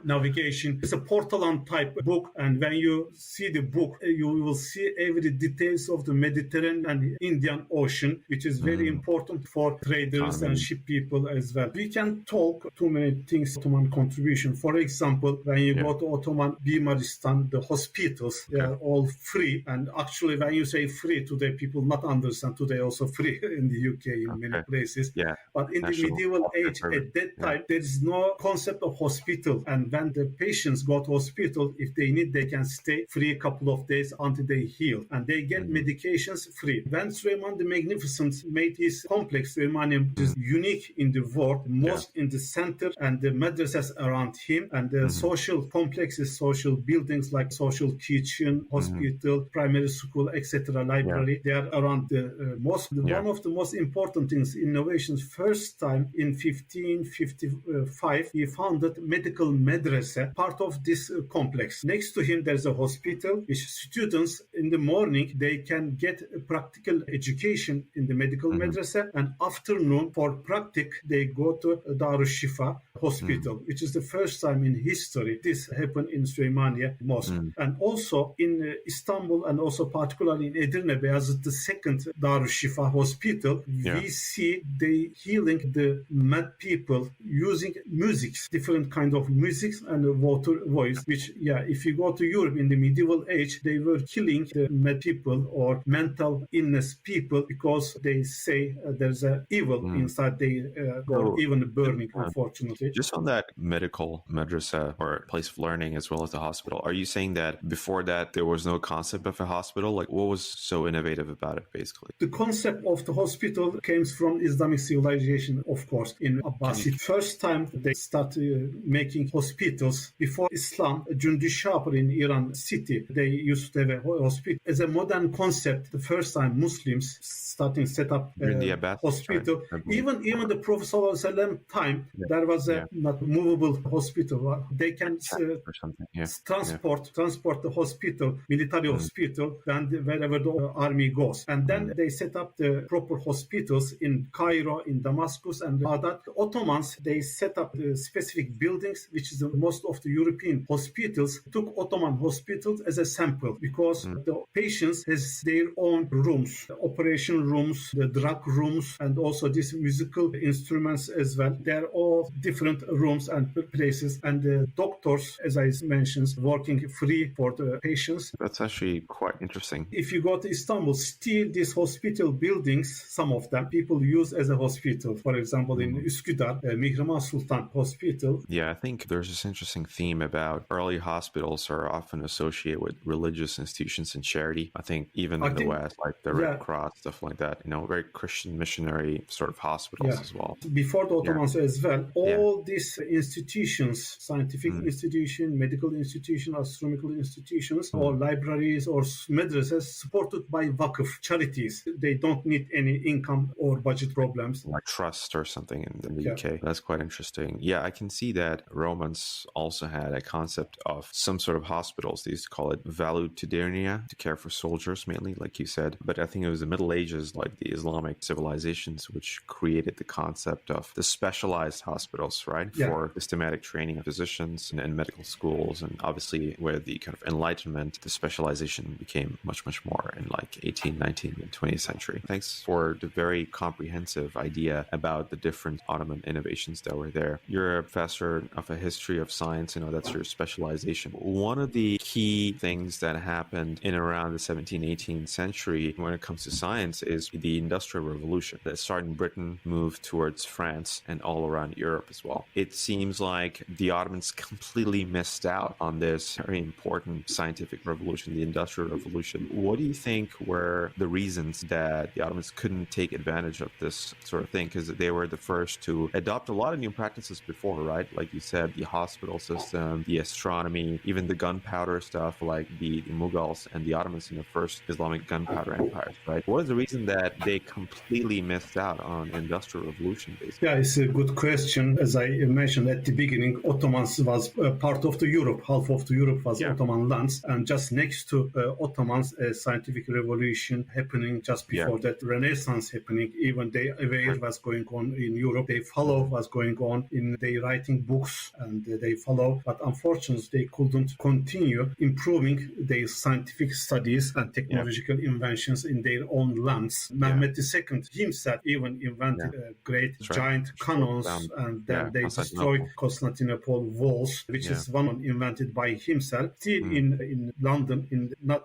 navigation. It's a Portolan type book, and when you see the book, you will see every details of the Mediterranean and Indian Ocean, which is very important for traders and ship people as well. We can talk too many things, Ottoman contribution. For example, when you go to Ottoman Bimaristan, the hospitals, they are all free. And actually, when you say free today, people not understand today also free in the UK in many places. But in the medieval age, at that time, there is no concept of hospital. And when the patients go to hospital, if they need, they can stay free a couple of days until they heal. And they get medications free. When Süleyman the Magnificent made his complex, Süleymaniye is unique in the world, mosque in the center and the madrasas around him, and the social complexes, social buildings like social kitchen, hospital, primary school, etc., library, they are around the mosque. One of the most important things, innovations, first time in 1555, he founded medical madrasa, part of this complex. Next to him, there's a hospital, which students in the morning, they can get a practical education in the medical madrasa, and afternoon for practic, they go to Darus Shifa hospital, which is the first time in history this happened in Süleymaniye Mosque. And also in Istanbul, and also particularly in Edirne, Beyazıt the second Darus Shifa hospital, we see they healing the mad people using musics, different kind of musics and water voice, which, if you go to Europe in the medieval age, they were killing the mad people or mental illness people because they say there's a evil inside, they or even burning, unfortunately. Just on that medical madrasa or place of learning as well as the hospital, are you saying that before that there was no concept of a hospital? Like, what was so innovative about it, basically? The concept of the hospital came from Islamic civilization, of course, in Abbasid. First time they started making hospitals. Before Islam, Jundi Shapur in Iran city, they used to have a hospital. As a modern concept, the first time Muslims starting set up a hospital. Even the Prophet ﷺ time, there was a not movable hospital. They can or something. Yeah. transport the hospital, military hospital, and wherever the army goes. And then they set up the proper hospitals in Cairo, in Damascus, and Baghdad. The Ottomans, they set up specific buildings, which is most of the European hospitals took Ottoman hospitals as a sample because the patients has their own rooms, the operation rooms, the drug rooms, and also these musical instruments as well. They're all different rooms and places, and the doctors, as I mentioned, working free for the patients. That's actually quite interesting. If you go to Istanbul, still these hospital buildings, some of them people use as a hospital. For example, in Üsküdar, Mihrimah Sultan Hospital. Yeah, I think there's this interesting theme about early hospitals are often associated with religious institutions and charity. I think even in the West, like the Red Cross, stuff like that, very Christian missionary sort of hospitals as well. Before the Ottomans as well, all these institutions, scientific institution, medical institution, astronomical institutions, or libraries or madrasas supported by Vakıf charities. They don't need any income or budget problems. Like trust or something in the UK. That's quite interesting. Yeah, I can see that Romans also had a concept of some sort of hospitals. They used to call it valutudernia, to care for soldiers mainly, like you said. But I think it was the Middle Ages, like the Islamic civilizations, which created the concept of the specialized hospitals, right? For systematic training of physicians and medical schools. And obviously with the kind of Enlightenment, the specialization became much, much more in like 18th, 19th, and 20th century. Thanks for the very comprehensive idea about the different Ottoman innovations that were there. You're a professor of a history of science, that's your specialization. One of the key things that happened in around the 17th, 18th century when it comes to science is the Industrial Revolution that started in Britain, moved towards France and all around Europe as well. It seems like the Ottomans completely missed out on this very important scientific revolution, the Industrial Revolution. What do you think were the reasons that the Ottomans couldn't take advantage of this sort of thing? Because they were the first to adopt a lot of new practices before, right? Like you said, the hospital system, the astronomy, even the gunpowder stuff, like the Mughals and the Ottomans in the first Islamic gunpowder empires, right? What is the reason that they completely missed out on Industrial Revolution, basically? Yeah, it's a good question. As I mentioned at the beginning, Ottomans was part of the Europe. Half of the Europe was Ottoman lands, and just next to Ottomans, a scientific revolution happening just before that, Renaissance happening. Even they aware was going on in Europe. They follow what's going on in they writing books, and they follow. But unfortunately, they couldn't continue improving their scientific studies and technological inventions in their own lands. Mehmed II himself even invented great giant cannons, and then they destroyed Constantinople walls, which is one invented by himself. Still in London,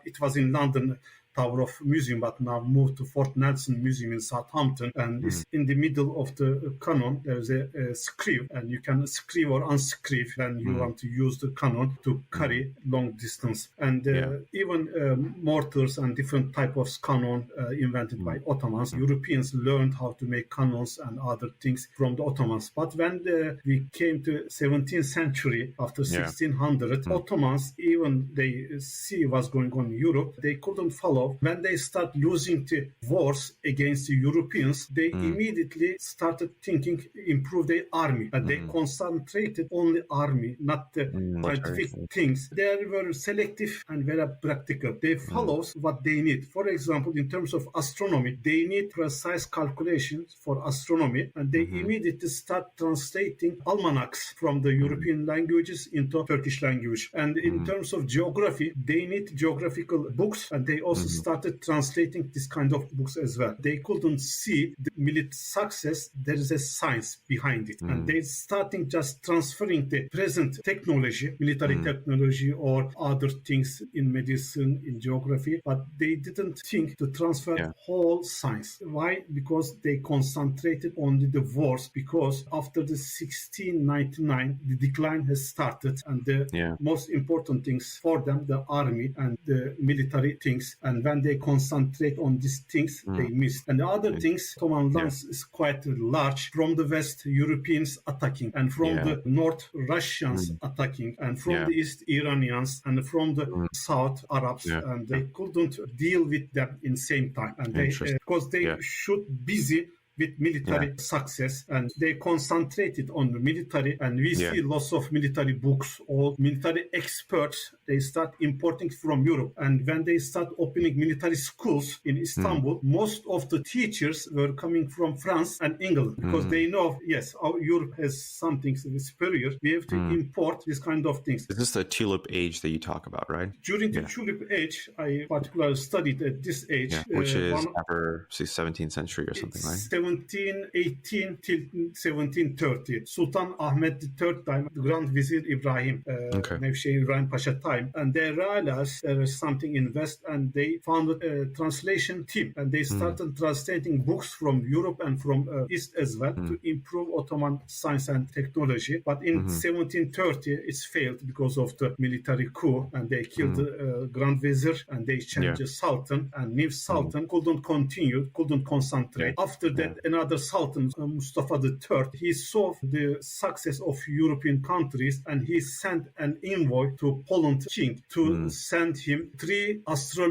it was in London, Tower of Museum, but now moved to Fort Nelson Museum in Southampton. And it's in the middle of the cannon. There's a screw, and you can screw or unscrew when you want to use the cannon to carry long distance. And even mortars and different type of cannon invented by Ottomans. Europeans learned how to make cannons and other things from the Ottomans. But when we came to 17th century, after 1600, Ottomans, even they see what's going on in Europe, they couldn't follow. When they start losing the wars against the Europeans, they immediately started thinking improve their army, and they concentrated on the army, not the scientific things. They were selective and very practical. They follow what they need. For example, in terms of astronomy, they need precise calculations for astronomy, and they immediately start translating almanacs from the European languages into Turkish language. And in terms of geography, they need geographical books, and they also started translating this kind of books as well. They couldn't see the military success. There is a science behind it. And they starting just transferring the present technology, military technology or other things in medicine, in geography, but they didn't think to transfer whole science. Why? Because they concentrated on the wars, because after the 1699, the decline has started, and the most important things for them, the army and the military things, and when they concentrate on these things, they miss. And the other things, Ottoman lands is quite large. From the West, Europeans attacking, and from the North, Russians attacking, and from the East, Iranians, and from the South, Arabs, and they couldn't deal with them in same time. And they, because they should busy with military success, and they concentrated on the military, and we see lots of military books or military experts. They start importing from Europe, and when they start opening military schools in Istanbul, most of the teachers were coming from France and England, because they know, yes, our Europe has something superior. We have to import this kind of things. Is this the tulip age that you talk about, right? During the tulip age, I particularly studied at this age. Which is after, say, 17th century or something, right? 1718 till 1730. Sultan Ahmed III time, the Grand Vizier Ibrahim, Nevşehir Ibrahim Pasha time. And they realized there is something in West, and they founded a translation team. And they started translating books from Europe and from East as well to improve Ottoman science and technology. But in 1730, it's failed because of the military coup, and they killed the Grand Vizier, and they changed the Sultan, and new Sultan couldn't continue, couldn't concentrate. After that, another Sultan, Mustafa III, he saw the success of European countries, and he sent an envoy to Poland king to send him three strong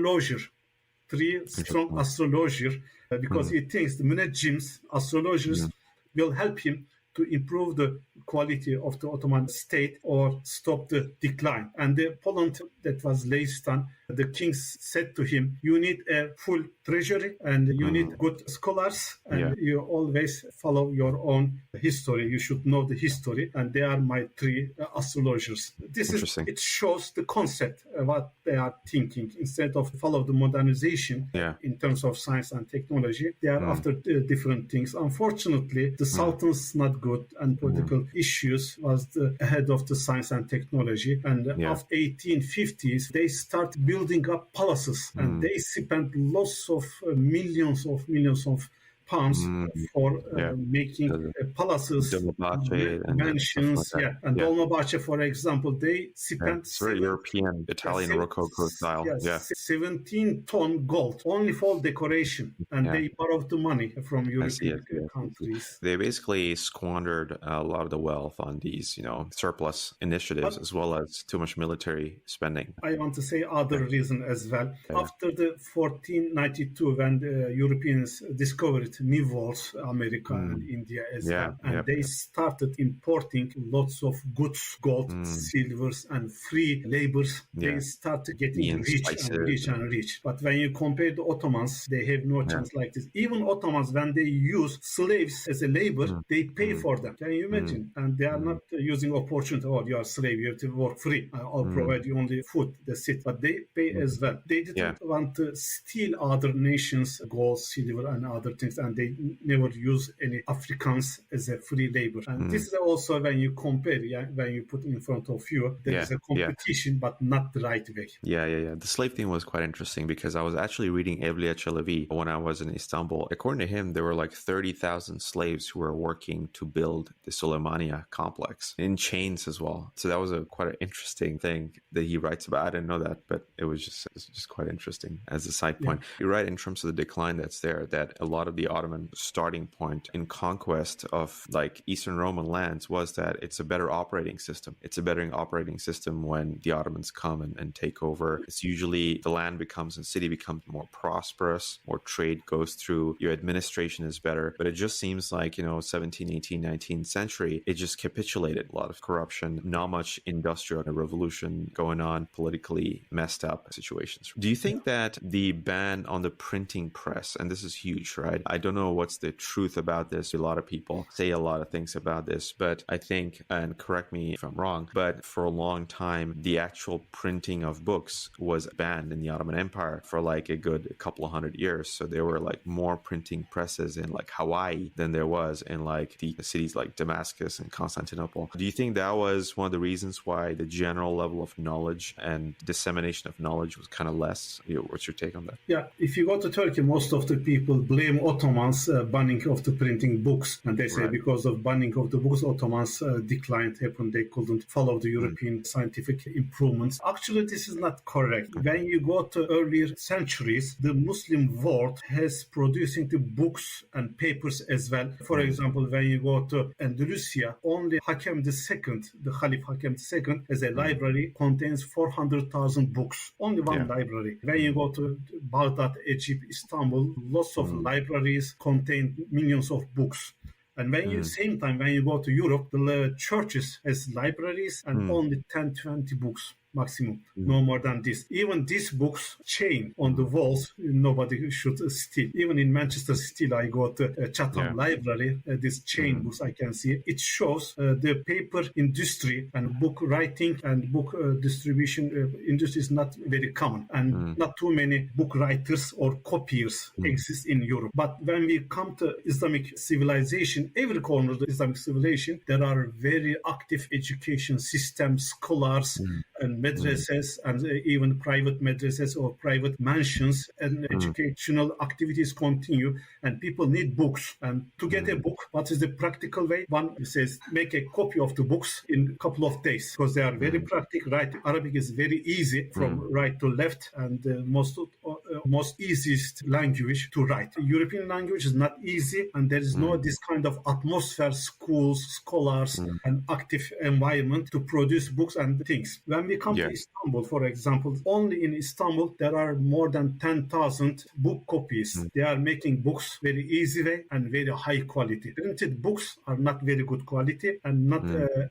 astrologers, because he thinks the Munajims, astrologers, will help him to improve the quality of the Ottoman state or stop the decline. And the Poland, that was Leistan, the king said to him, you need a full treasury, and you need good scholars, and you always follow your own history. You should know the history, and they are my three astrologers. This is, it shows the concept of what they are thinking. Instead of follow the modernization in terms of science and technology, they are after different things. Unfortunately, the Sultans not good, and political issues was ahead of the science and technology. And after 1850s, they start building up palaces, and they spent lots of millions of pounds for making palaces, mansions, and Dolmabahce, for example, they spent it's very European, Italian Rococo style. 17-ton gold only for decoration, and they borrowed the money from European countries. They basically squandered a lot of the wealth on these, surplus initiatives, as well as too much military spending. I want to say other reason as well. After the 1492, when the Europeans discovered New Worlds, America and India as well, and they started importing lots of goods, gold, silvers, and free labors. They started getting rich. But when you compare the Ottomans, they have no chance like this. Even Ottomans, when they use slaves as a labor, they pay for them. Can you imagine? And they are not using opportunity. Oh, you are a slave, you have to work free. I'll provide you only food. That's it. But they pay as well. They didn't want to steal other nations' gold, silver, and other things, and they never use any Africans as a free labor. And this is also when you compare, when you put in front of you, there is a competition, but not the right way. The slave thing was quite interesting, because I was actually reading Evliya Çelebi when I was in Istanbul. According to him, there were like 30,000 slaves who were working to build the Süleymaniye complex in chains as well. So that was quite an interesting thing that he writes about. I didn't know that, but it was just quite interesting as a side point. You're right in terms of the decline that's there, that a lot of the Ottoman starting point in conquest of like Eastern Roman lands was that it's a better operating system. It's a better operating system when the Ottomans come and take over. It's usually the land becomes and city becomes more prosperous, more trade goes through, your administration is better. But it just seems like, 17th, 18th, 19th century, it just capitulated. A lot of corruption, not much industrial revolution going on, politically messed up situations. Do you think that the ban on the printing press, and this is huge, right? I don't know what's the truth about this. A lot of people say a lot of things about this, but I think, and correct me if I'm wrong, but for a long time, the actual printing of books was banned in the Ottoman Empire for like a good couple of 100 years. So there were like more printing presses in like Hawaii than there was in like the cities like Damascus and Constantinople. Do you think that was one of the reasons why the general level of knowledge and dissemination of knowledge was kind of less? What's your take on that? Yeah, if you go to Turkey, most of the people blame Ottomans banning of the printing books, and they say because of banning of the books, Ottomans declined, happened. They couldn't follow the European scientific improvements. Actually, this is not correct. When you go to earlier centuries, the Muslim world has producing the books and papers as well. For example, when you go to Andalusia, only Hakem II, the Caliph Hakem II, as a library contains 400,000 books. Only one library. When you go to Baghdad, Egypt, Istanbul, lots of libraries libraries contain millions of books. And when you same time when you go to Europe, the churches has libraries and only 10, 20 books maximum, no more than this. Even these books chain on the walls, nobody should steal. Even in Manchester still I go to Chatham Library, this chain books I can see. It shows the paper industry and book writing and book distribution industry is not very common, and not too many book writers or copiers exist in Europe. But when we come to Islamic civilization, every corner of the Islamic civilization, there are very active education systems, scholars, and madrasas, and even private madrasas or private mansions, and educational activities continue, and people need books. And to get a book, what is the practical way? One says make a copy of the books in a couple of days, because they are very practical. Right, Arabic is very easy from right to left, and most easiest language to write. European language is not easy, and there is no this kind of atmosphere, schools, scholars, and active environment to produce books and things. When we come to Istanbul, for example, only in Istanbul there are more than 10,000 book copies. They are making books very easy way and very high quality. Printed books are not very good quality and not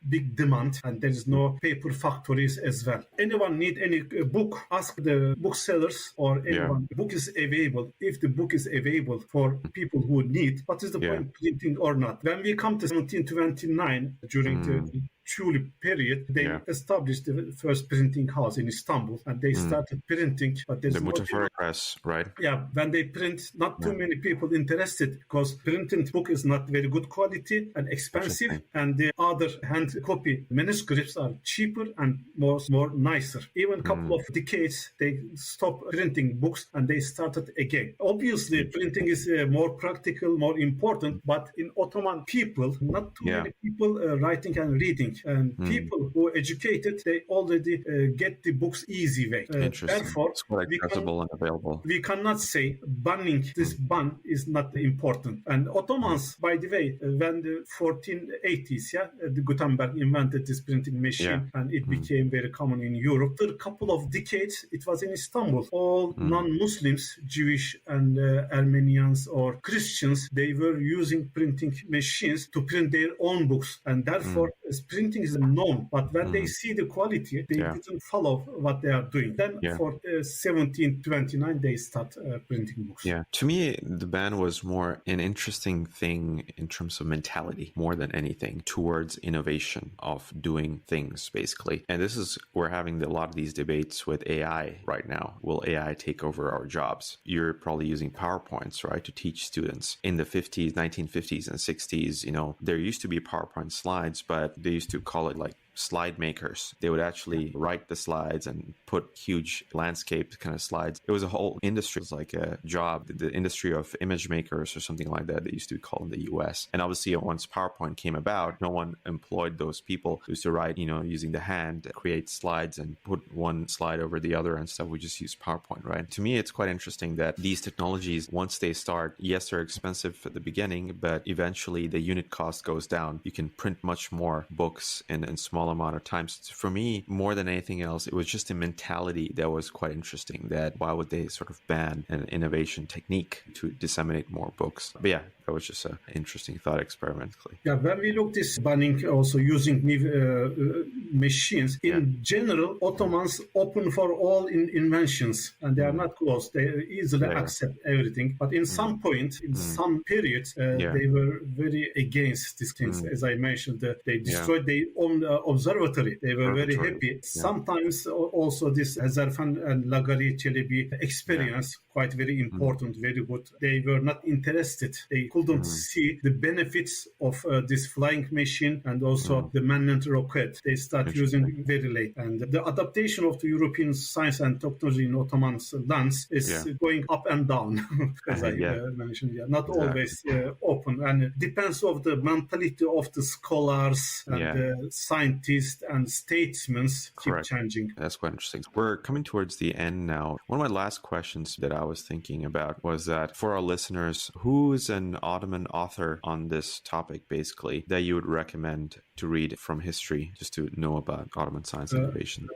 big demand, and there is no paper factories as well. Anyone need any book, ask the booksellers or anyone. The book is available. If the book is available for people who need, what is the point printing or not? When we come to 1729, during the Tulip period, they established the first printing house in Istanbul, and they started printing. But there's the Mutafari press, right? Yeah, when they print, not too many people interested, because printing book is not very good quality and expensive, and the other hand copy manuscripts are cheaper and more nicer. Even a couple of decades, they stopped printing books and they started again. Obviously, printing is more practical, more important, but in Ottoman people, not too many people writing and reading. And people who are educated, they already get the books easy way. Therefore, it's quite accessible and available. We cannot say banning this ban is not important. And Ottomans, by the way, when the 1480s, the Gutenberg invented this printing machine, and it became very common in Europe. After a couple of decades, it was in Istanbul. All non-Muslims, Jewish and Armenians or Christians, they were using printing machines to print their own books, and therefore printing is known. But when they see the quality, they didn't follow what they are doing. Then for 1729, they start printing books. Yeah. To me, the ban was more an interesting thing in terms of mentality, more than anything, towards innovation of doing things, basically. And this is, we're having a lot of these debates with AI right now. Will AI take over our jobs? You're probably using PowerPoints, right, to teach students. In the 50s, 1950s and 60s, you know, there used to be PowerPoint slides, but they used to call it like slide makers. They would actually write the slides and put huge landscape kind of slides. It was a whole industry. It was like a job, the industry of image makers or something like that. They used to be called in the US. And obviously once PowerPoint came about, no one employed those people who used to write, you know, using the hand, create slides and put one slide over the other and stuff. We just use PowerPoint, right? To me, it's quite interesting that these technologies, once they start, yes, they're expensive at the beginning, but eventually the unit cost goes down. You can print much more books in small amount of times. For me, more than anything else, it was just a mentality that was quite interesting, that why would they sort of ban an innovation technique to disseminate more books? But yeah, that was just an interesting thought experimentally. Yeah, when we look this banning, also using new machines, in general, Ottomans open for all inventions, and they are not closed. They easily accept everything. But in some point, in some periods, they were very against these things. As I mentioned, they destroyed their own observatory. They were very happy. Sometimes also this Hazarfen and Lagari Çelebi experience, quite very important, very good. They were not interested. They couldn't see the benefits of this flying machine and also the manned rocket. They start using very late. And the adaptation of the European science and technology in Ottoman's lands is going up and down, as I mentioned. Not always open. And it depends on the mentality of the scholars and the scientists and statesmen keep changing. That's quite interesting. We're coming towards the end now. One of my last questions that I was thinking about was that for our listeners, who is an Ottoman author on this topic, basically, that you would recommend to read from history just to know about Ottoman science innovation?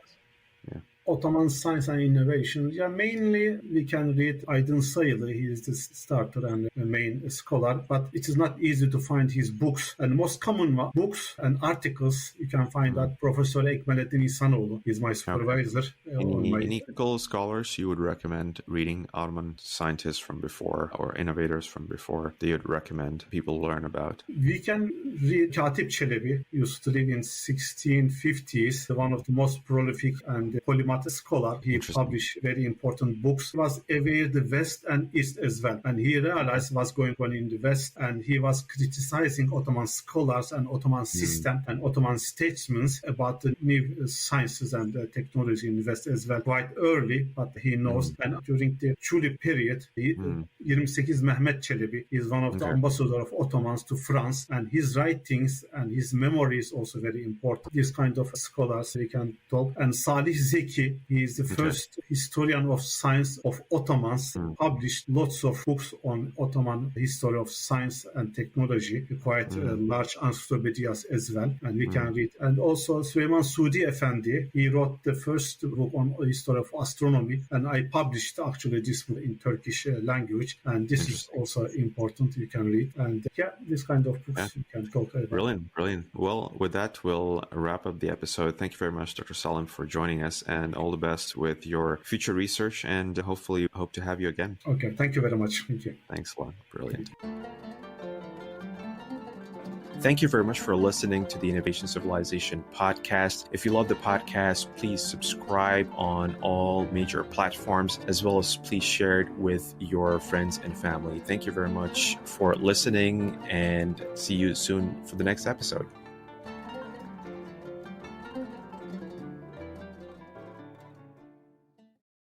Ottoman science and innovation. Yeah, mainly we can read Aydın Sayılı. He is the starter and the main scholar, but it is not easy to find his books. And most common books and articles you can find that Professor Ekmelettin İhsanoğlu is my supervisor. Any critical scholars you would recommend reading, Ottoman scientists from before or innovators from before, that you'd recommend people learn about? We can read Katip Çelebi, used to live in 1650s, one of the most prolific and polymath scholar. He published very important books. He was aware the West and East as well. And he realized what's going on in the West, and he was criticizing Ottoman scholars and Ottoman system and Ottoman statesmen about the new sciences and technology in the West as well quite early, but he knows. And during the Tulip period, 28 Mehmet Çelebi is one of the ambassadors of Ottomans to France, and his writings and his memory is also very important. This kind of scholars we can talk. And Salih Zeki, he is the first historian of science of Ottomans, published lots of books on Ottoman history of science and technology, quite large encyclopedias as well, and we can read. And also Süleyman Sudi Efendi, he wrote the first book on history of astronomy, and I published actually this book in Turkish language, and this is also important, you can read. And this kind of books you can talk about. Brilliant. Well, with that, we'll wrap up the episode. Thank you very much, Dr. Salim, for joining us, and all the best with your future research, and hopefully hope to have you again. Okay, thank you very much. Thank you. Thanks a lot. Brilliant. Thank you very much for listening to the Innovation Civilization podcast. If you love the podcast, please subscribe on all major platforms, as well as please share it with your friends and family. Thank you very much for listening, and see you soon for the next episode.